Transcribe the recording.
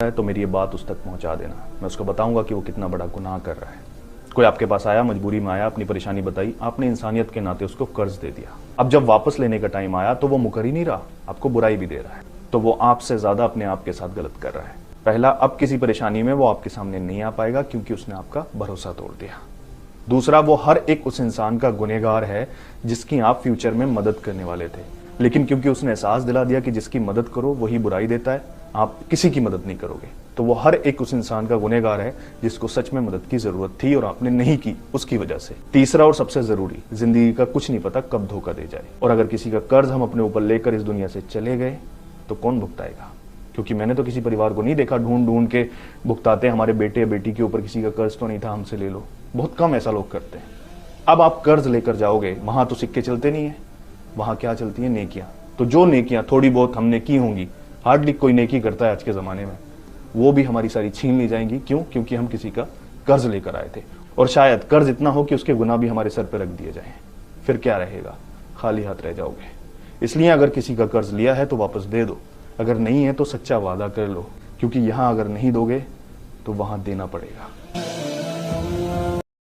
है तो मेरी ये बात उस तक पहुंचा देना। मैं उसको बताऊंगा कि वो कितना बड़ा गुनाह कर रहा है। कोई आपके पास आया, मजबूरी में आया, अपनी परेशानी बताई, आपने इंसानियत के नाते उसको कर्ज दे दिया। अब जब वापस लेने का टाइम आया तो वो मुकर ही नहीं रहा, आपको बुराई भी दे रहा है। तो वो आपसे ज्यादा अपने आप के साथ गलत कर रहा है। पहला, अब किसी परेशानी में वो आपके सामने नहीं आ पाएगा क्योंकि उसने आपका भरोसा तोड़ दिया। दूसरा, वो हर एक उस इंसान का गुनहगार है जिसकी आप फ्यूचर में मदद करने वाले थे, लेकिन क्योंकि उसने एहसास दिला दिया कि जिसकी मदद करो वही बुराई देता है, आप किसी की मदद नहीं करोगे, तो वो हर एक उस इंसान का गुनहगार है जिसको सच में मदद की जरूरत थी और आपने नहीं की उसकी वजह से। तीसरा और सबसे जरूरी, जिंदगी का कुछ नहीं पता कब धोखा दे जाए, और अगर किसी का कर्ज हम अपने ऊपर लेकर इस दुनिया से चले गए तो कौन भुगताएगा? क्योंकि मैंने तो किसी परिवार को नहीं देखा ढूंढ ढूंढ के भुगताते, हमारे बेटे या बेटी के ऊपर किसी का कर्ज तो नहीं था, हमसे ले लो। बहुत कम ऐसा लोग करते हैं। अब आप कर्ज लेकर जाओगे, वहां तो सिक्के चलते नहीं है, वहां क्या चलती है? नेकियां। तो जो नेकियां थोड़ी बहुत हमने की होंगी, हार्डली कोई नेकी करता है आज के जमाने में, वो भी हमारी सारी छीन ली जाएंगी। क्यों? क्योंकि हम किसी का कर्ज लेकर आए थे, और शायद कर्ज इतना हो कि उसके गुनाह भी हमारे सर पर रख दिए जाए। फिर क्या रहेगा? खाली हाथ रह जाओगे। इसलिए अगर किसी का कर्ज लिया है तो वापस दे दो, अगर नहीं है तो सच्चा वादा कर लो, क्योंकि यहां अगर नहीं दोगे तो वहां देना पड़ेगा।